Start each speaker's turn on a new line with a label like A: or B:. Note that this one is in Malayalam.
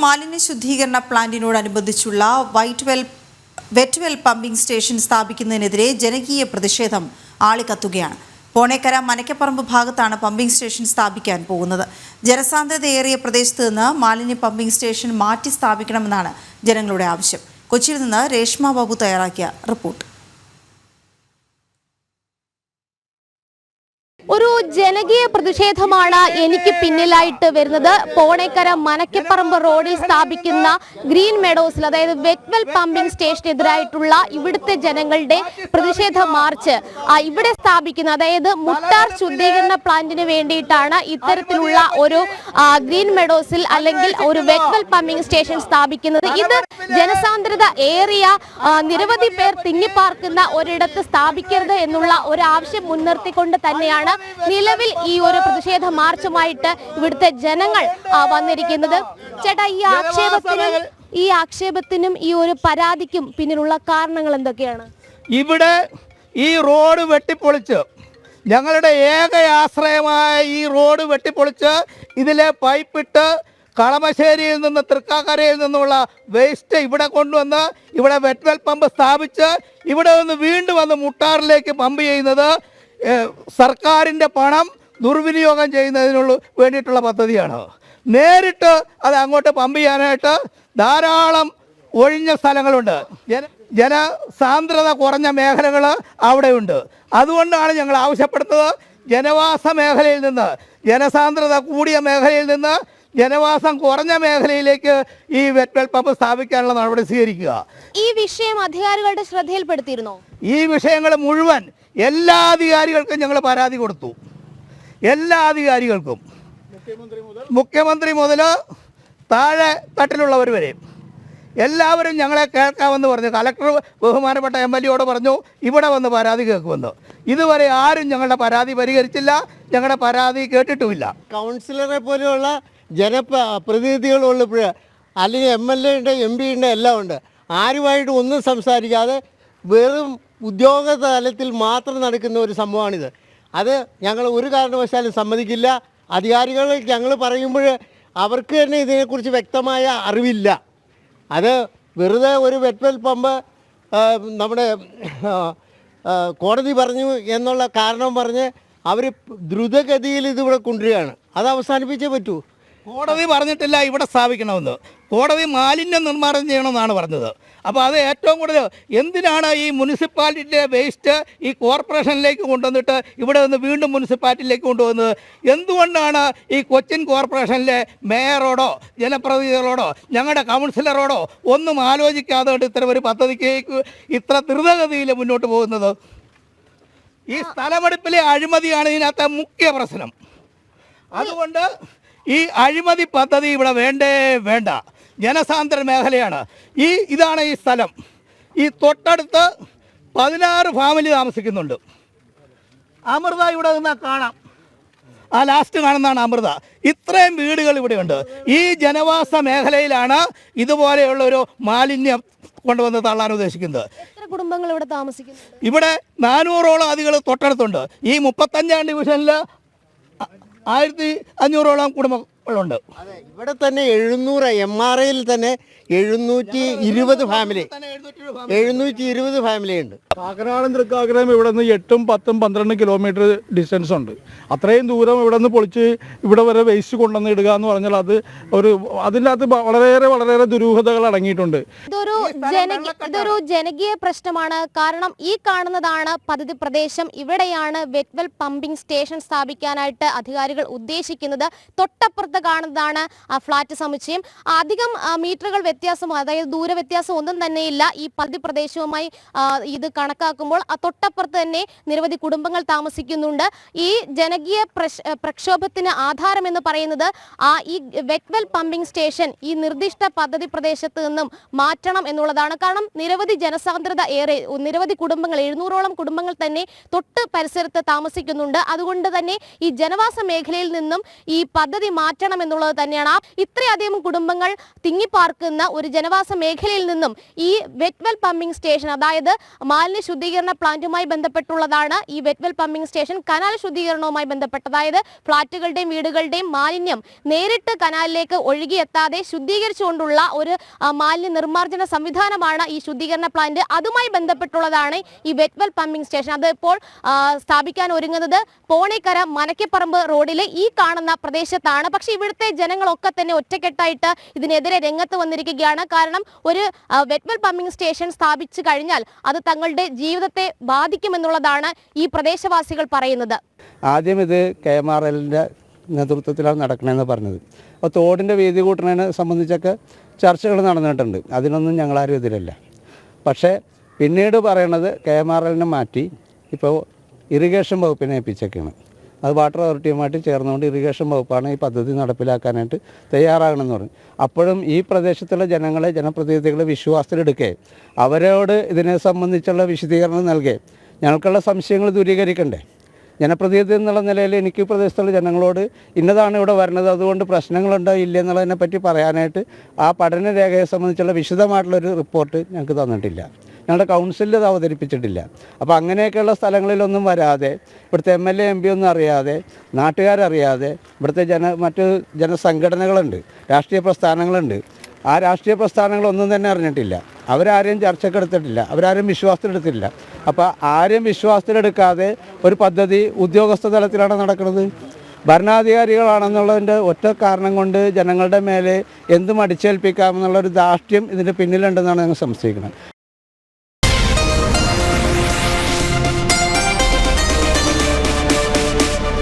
A: മാലിന്യ ശുദ്ധീകരണ പ്ലാന്റിനോടനുബന്ധിച്ചുള്ള വെറ്റ് വെൽ പമ്പിംഗ് സ്റ്റേഷൻ സ്ഥാപിക്കുന്നതിനെതിരെ ജനകീയ പ്രതിഷേധം ആളിക്കത്തുകയാണ്. പോണേക്കര മനക്കപ്പറമ്പ് ഭാഗത്താണ് പമ്പിംഗ് സ്റ്റേഷൻ സ്ഥാപിക്കാൻ പോകുന്നത്. ജനസാന്ദ്രതയേറിയ പ്രദേശത്ത് നിന്ന് മാലിന്യ പമ്പിംഗ് സ്റ്റേഷൻ മാറ്റി സ്ഥാപിക്കണമെന്നാണ് ജനങ്ങളുടെ ആവശ്യം. കൊച്ചിയിൽ നിന്ന് രേഷ്മ ബാബു തയ്യാറാക്കിയ റിപ്പോർട്ട്.
B: ഒരു ജനകീയ പ്രതിഷേധമാണ് എനിക്ക് പിന്നിലായിട്ട് വരുന്നത്. പോണേക്കര മനക്കപ്പറമ്പ് റോഡിൽ സ്ഥാപിക്കുന്ന ഗ്രീൻ മെഡോസിൽ, അതായത് വെറ്റ്വെൽ പമ്പിംഗ് സ്റ്റേഷനെതിരായിട്ടുള്ള ഇവിടുത്തെ ജനങ്ങളുടെ പ്രതിഷേധ മാർച്ച് ഇവിടെ സ്ഥാപിക്കുന്ന, അതായത് മുട്ടാർ ശുദ്ധീകരണ പ്ലാന്റിന് വേണ്ടിയിട്ടാണ് ഇത്തരത്തിലുള്ള ഒരു ഗ്രീൻ മെഡോസിൽ അല്ലെങ്കിൽ ഒരു വെറ്റ്വെൽ പമ്പിംഗ് സ്റ്റേഷൻ സ്ഥാപിക്കുന്നത്. ഇത് ജനസാന്ദ്രത ഏറിയ നിരവധി പേർ തിങ്ങിപ്പാർക്കുന്ന ഒരിടത്ത് സ്ഥാപിക്കരുത് എന്നുള്ള ഒരു ആവശ്യം മുൻനിർത്തിക്കൊണ്ട് തന്നെയാണ് നിലവിൽ ഈ ഒരു പ്രതിഷേധ മാർച്ചുമായിട്ട് ഇവിടുത്തെ ജനങ്ങൾ വന്നിരിക്കുന്നത്. ചേട്ടാ, ഈ ആക്ഷേപത്തിനും ഈ ഒരു പരാതിക്കും പിന്നിലുള്ള കാരണങ്ങൾ എന്തൊക്കെയാണ്?
C: ഇവിടെ ഈ റോഡ് വെട്ടിപ്പൊളിച്ച്, ഞങ്ങളുടെ ഏക ആശ്രയമായ ഈ റോഡ് വെട്ടിപ്പൊളിച്ച് ഇതിലെ പൈപ്പിട്ട് കളമശ്ശേരിയിൽ നിന്ന് തൃക്കാക്കരയിൽ നിന്നുള്ള വേസ്റ്റ് ഇവിടെ കൊണ്ടുവന്ന് ഇവിടെ വെറ്റ്വെൽ പമ്പ് സ്ഥാപിച്ച് ഇവിടെ നിന്ന് വീണ്ടും വന്ന് മുട്ടാറിലേക്ക് പമ്പ് ചെയ്യുന്നത് സർക്കാരിൻ്റെ പണം ദുർവിനിയോഗം ചെയ്യുന്നതിനുള്ള വേണ്ടിയിട്ടുള്ള പദ്ധതിയാണ്. നേരിട്ട് അത് അങ്ങോട്ട് പമ്പ് ചെയ്യാനായിട്ട് ധാരാളം ഒഴിഞ്ഞ സ്ഥലങ്ങളുണ്ട്, ജനസാന്ദ്രത കുറഞ്ഞ മേഖലകൾ അവിടെയുണ്ട്. അതുകൊണ്ടാണ് ഞങ്ങൾ ആവശ്യപ്പെടുന്നത്, ജനവാസ മേഖലയിൽ നിന്ന്, ജനസാന്ദ്രത കൂടിയ മേഖലയിൽ നിന്ന് ജനവാസം കുറഞ്ഞ മേഖലയിലേക്ക് ഈ വെറ്റ്വെൽ പമ്പ് സ്ഥാപിക്കാനുള്ള നടപടി സ്വീകരിക്കുക.
B: ഈ വിഷയം അധികാരികളുടെ ശ്രദ്ധയിൽപ്പെടുത്തിയിരുന്നോ?
C: ഈ വിഷയങ്ങൾ മുഴുവൻ എല്ലാ അധികാരികൾക്കും ഞങ്ങൾ പരാതി കൊടുത്തു. എല്ലാ അധികാരികൾക്കും, മുഖ്യമന്ത്രി മുതൽ താഴെ തട്ടിലുള്ളവർ വരെ എല്ലാവരും ഞങ്ങളെ കേൾക്കാമെന്ന് പറഞ്ഞു. കലക്ടർ ബഹുമാനപ്പെട്ട MLA പറഞ്ഞു ഇവിടെ വന്ന് പരാതി കേൾക്കുമെന്ന്. ഇതുവരെ ആരും ഞങ്ങളുടെ പരാതി പരിഹരിച്ചില്ല, ഞങ്ങളുടെ പരാതി കേട്ടിട്ടുമില്ല.
D: കൗൺസിലറെ പോലെയുള്ള ജനപ്രതിനിധികളുള്ളപ്പോൾ അല്ലെങ്കിൽ MLA ഉണ്ട്, MP ഉണ്ട്, എല്ലാം ഉണ്ട്. ആരുമായിട്ട് ഒന്നും സംസാരിക്കാതെ വെറും ഉദ്യോഗ തലത്തിൽ മാത്രം നടക്കുന്ന ഒരു സംഭവമാണിത്. അത് ഞങ്ങൾ ഒരു കാരണവശാലും സമ്മതിക്കില്ല. അധികാരികൾ ഞങ്ങൾ പറയുമ്പോൾ അവർക്ക് തന്നെ ഇതിനെക്കുറിച്ച് വ്യക്തമായ അറിവില്ല. അത് വെറുതെ ഒരു വെറ്റ്വെൽ പമ്പ് നമ്മുടെ കോടതി പറഞ്ഞു എന്നുള്ള കാരണം പറഞ്ഞ് അവർ ദ്രുതഗതിയിൽ ഇതിവിടെ കൊണ്ടുവരികയാണ്. അത് അവസാനിപ്പിച്ചേ പറ്റൂ.
C: കോടതി പറഞ്ഞിട്ടില്ല ഇവിടെ സ്ഥാപിക്കണമെന്ന്, കോടതി മാലിന്യ നിർമ്മാർജ്ജനം ചെയ്യണമെന്നാണ് പറഞ്ഞത്. അപ്പോൾ അത് ഏറ്റവും കൂടുതൽ എന്തിനാണ് ഈ മുനിസിപ്പാലിറ്റിയുടെ വേസ്റ്റ് ഈ കോർപ്പറേഷനിലേക്ക് കൊണ്ടുവന്നിട്ട് ഇവിടെ നിന്ന് വീണ്ടും മുനിസിപ്പാലിറ്റിയിലേക്ക് കൊണ്ടുവന്നത്? എന്തുകൊണ്ടാണ് ഈ കൊച്ചിൻ കോർപ്പറേഷനിലെ മേയറോടോ ജനപ്രതിനിധികളോടോ ഞങ്ങളുടെ കൗൺസിലറോടോ ഒന്നും ആലോചിക്കാതെ ഇത്തരം ഒരു പദ്ധതിക്ക് ഇത്ര ദ്രുതഗതിയിൽ മുന്നോട്ട് പോകുന്നത്? ഈ സ്ഥലമെടുപ്പിലെ അഴിമതിയാണ് ഇതിനകത്തെ മുഖ്യ പ്രശ്നം. അതുകൊണ്ട് ഈ അഴിമതി പദ്ധതി ഇവിടെ വേണ്ട. ജനസാന്ദ്ര മേഖലയാണ്. ഇതാണ് ഈ സ്ഥലം. ഈ തൊട്ടടുത്ത് 16 ഫാമിലി താമസിക്കുന്നുണ്ട്. അമൃത ഇവിടെ നിന്നാൽ കാണാം, ആ ലാസ്റ്റ് കാണുന്നതാണ് അമൃത. ഇത്രയും വീടുകൾ ഇവിടെയുണ്ട്. ഈ ജനവാസ മേഖലയിലാണ് ഇതുപോലെയുള്ള ഒരു മാലിന്യം കൊണ്ടുവന്ന് തള്ളാൻ ഉദ്ദേശിക്കുന്നത്.
B: എത്ര കുടുംബങ്ങൾ ഇവിടെ താമസിക്കുന്നു?
C: ഇവിടെ 400ഓളം അതികൾ തൊട്ടടുത്തുണ്ട്. ഈ 35-ാം ഡിവിഷനിൽ 1500ഓളം കുടുംബങ്ങളുണ്ട്.
D: അതെ, ഇവിടെ തന്നെ 700 MRAയിൽ തന്നെ 720 ഫാമിലി ഉണ്ട്.
E: കാക്കനാടും തൃക്കാക്കരയും ഇവിടെ നിന്ന് 8, 10, 12 കിലോമീറ്റർ ഡിസ്റ്റൻസ് ഉണ്ട്. അത്രയും ദൂരം ഇവിടെ നിന്ന് പൊളിച്ച് ഇവിടെ വരെ വേസ്റ്റ് കൊണ്ടുവന്ന് ഇടുക എന്ന് പറഞ്ഞാൽ അതിൻ്റെ അകത്ത് വളരെയേറെ ദുരൂഹതകൾ അടങ്ങിയിട്ടുണ്ട്.
B: ഇതൊരു ജനകീയ പ്രശ്നമാണ്. കാരണം ഈ കാണുന്നതാണ് പദ്ധതി പ്രദേശം. ഇവിടെയാണ് വെറ്റ്വെൽ പമ്പിംഗ് സ്റ്റേഷൻ സ്ഥാപിക്കാനായിട്ട് അധികാരികൾ ഉദ്ദേശിക്കുന്നത്. തൊട്ടപ്പുറത്ത് കാണുന്നതാണ് ഫ്ലാറ്റ് സമുച്ചയം. അധികം മീറ്ററുകൾ വ്യത്യാസം, അതായത് ദൂര വ്യത്യാസം ഒന്നും തന്നെയില്ല ഈ പദ്ധതി പ്രദേശവുമായി ഇത് കണക്കാക്കുമ്പോൾ. തൊട്ടപ്പുറത്ത് തന്നെ നിരവധി കുടുംബങ്ങൾ താമസിക്കുന്നുണ്ട്. ഈ ജനകീയ പ്രക്ഷോഭത്തിന് ആധാരം എന്ന് പറയുന്നത് ഈ വെറ്റ്വെൽ പമ്പിംഗ് സ്റ്റേഷൻ ഈ നിർദ്ദിഷ്ട പദ്ധതി പ്രദേശത്ത് നിന്നും മാറ്റണം എന്നുള്ളതാണ്. കാരണം നിരവധി ജനസാന്ദ്രത ഏറെ, നിരവധി കുടുംബങ്ങൾ, 700ഓളം കുടുംബങ്ങൾ തന്നെ തൊട്ട് പരിസരത്ത് താമസിക്കുന്നുണ്ട്. അതുകൊണ്ട് തന്നെ ഈ ജനവാസ മേഖലയിൽ നിന്നും ഈ പദ്ധതി മാറ്റം മാറ്റണമെന്നുള്ളത് തന്നെയാണ്. ഇത്രയധികം കുടുംബങ്ങൾ തിങ്ങിപ്പാർക്കുന്ന ഒരു ജനവാസ മേഖലയിൽ നിന്നും ഈ വെറ്റ്വെൽ പമ്പിംഗ് സ്റ്റേഷൻ, അതായത് മാലിന്യ ശുദ്ധീകരണ പ്ലാന്റുമായി ബന്ധപ്പെട്ടുള്ളതാണ് ഈ വെറ്റ്വെൽ പമ്പിംഗ് സ്റ്റേഷൻ. കനാൽ ശുദ്ധീകരണവുമായി ബന്ധപ്പെട്ട്, അതായത് ഫ്ളാറ്റുകളുടെയും വീടുകളുടെയും മാലിന്യം നേരിട്ട് കനാലിലേക്ക് ഒഴുകിയെത്താതെ ശുദ്ധീകരിച്ചുകൊണ്ടുള്ള ഒരു മാലിന്യ നിർമ്മാർജ്ജന സംവിധാനമാണ് ഈ ശുദ്ധീകരണ പ്ലാന്റ്. അതുമായി ബന്ധപ്പെട്ടുള്ളതാണ് ഈ വെറ്റ്വെൽ പമ്പിംഗ് സ്റ്റേഷൻ. അത് ഇപ്പോൾ സ്ഥാപിക്കാൻ ഒരുങ്ങുന്നത് പോണേക്കര മനക്കപ്പറമ്പ് റോഡിലെ ഈ കാണുന്ന പ്രദേശത്താണ്. പക്ഷേ ഇവിടുത്തെ ജനങ്ങളൊക്കെ തന്നെ ഒറ്റക്കെട്ടായിട്ട് ഇതിനെതിരെ രംഗത്ത് വന്നിരിക്കുകയാണ്. കാരണം ഒരു വെറ്റ്വെൽ പമ്പിംഗ് സ്റ്റേഷൻ സ്ഥാപിച്ചു കഴിഞ്ഞാൽ അത് തങ്ങളുടെ ജീവിതത്തെ ബാധിക്കുമെന്നുള്ളതാണ് ഈ പ്രദേശവാസികൾ പറയുന്നത്.
F: ആദ്യം ഇത് KMRLൻ്റെ നേതൃത്വത്തിലാണ് നടക്കണമെന്ന് പറഞ്ഞത്. അപ്പോൾ തോടിൻ്റെ വീതി കൂട്ടുന്നതിനെ സംബന്ധിച്ചൊക്കെ ചർച്ചകൾ നടന്നിട്ടുണ്ട്. അതിനൊന്നും ഞങ്ങളാരും എതിരല്ല. പക്ഷേ പിന്നീട് പറയണത് KMRLനെ മാറ്റി ഇപ്പോൾ ഇറിഗേഷൻ വകുപ്പിനെ ഏൽപ്പിച്ചൊക്കെയാണ്. അത് വാട്ടർ അതോറിറ്റിയുമായിട്ട് ചേർന്നുകൊണ്ട് ഇറിഗേഷൻ വകുപ്പാണ് ഈ പദ്ധതി നടപ്പിലാക്കാനായിട്ട് തയ്യാറാകണമെന്ന് പറഞ്ഞു. അപ്പോഴും ഈ പ്രദേശത്തുള്ള ജനങ്ങളെ, ജനപ്രതിനിധികളെ വിശ്വാസത്തിലെടുക്കേ, അവരോട് ഇതിനെ സംബന്ധിച്ചുള്ള വിശദീകരണം നൽകേ, ഞങ്ങൾക്കുള്ള സംശയങ്ങൾ ദൂരീകരിക്കണ്ടേ. ജനപ്രതിനിധി എന്നുള്ള നിലയിൽ എനിക്ക് പ്രദേശത്തുള്ള ജനങ്ങളോട് ഇന്നതാണ് ഇവിടെ വരുന്നത്, അതുകൊണ്ട് പ്രശ്നങ്ങളുണ്ടോ ഇല്ല എന്നുള്ളതിനെ പറ്റി പറയാനായിട്ട് ആ പഠനരേഖയെ സംബന്ധിച്ചുള്ള വിശദമായിട്ടുള്ളൊരു റിപ്പോർട്ട് ഞങ്ങൾക്ക് തന്നിട്ടില്ല. ഞങ്ങളുടെ കൗൺസിലിൽ അത് അവതരിപ്പിച്ചിട്ടില്ല. അപ്പോൾ അങ്ങനെയൊക്കെയുള്ള സ്ഥലങ്ങളിലൊന്നും വരാതെ, ഇവിടുത്തെ MLA MP ഒന്നും അറിയാതെ, നാട്ടുകാരറിയാതെ, ഇവിടുത്തെ മറ്റ് ജനസംഘടനകളുണ്ട്, രാഷ്ട്രീയ പ്രസ്ഥാനങ്ങളുണ്ട്. ആ രാഷ്ട്രീയ പ്രസ്ഥാനങ്ങളൊന്നും തന്നെ അറിഞ്ഞിട്ടില്ല. അവരാരെയും ചർച്ചക്കെടുത്തിട്ടില്ല, അവരാരും വിശ്വാസത്തിലെടുത്തില്ല. അപ്പോൾ ആരും വിശ്വാസത്തിലെടുക്കാതെ ഒരു പദ്ധതി ഉദ്യോഗസ്ഥ തലത്തിലാണ് നടക്കുന്നത്. ഭരണാധികാരികളാണെന്നുള്ളതിൻ്റെ ഒറ്റ കാരണം കൊണ്ട് ജനങ്ങളുടെ മേലെ എന്തും അടിച്ചേൽപ്പിക്കാമെന്നുള്ളൊരു ധാർഷ്ട്യം ഇതിൻ്റെ പിന്നിലുണ്ടെന്നാണ് ഞങ്ങൾ സംശയിക്കുന്നത്.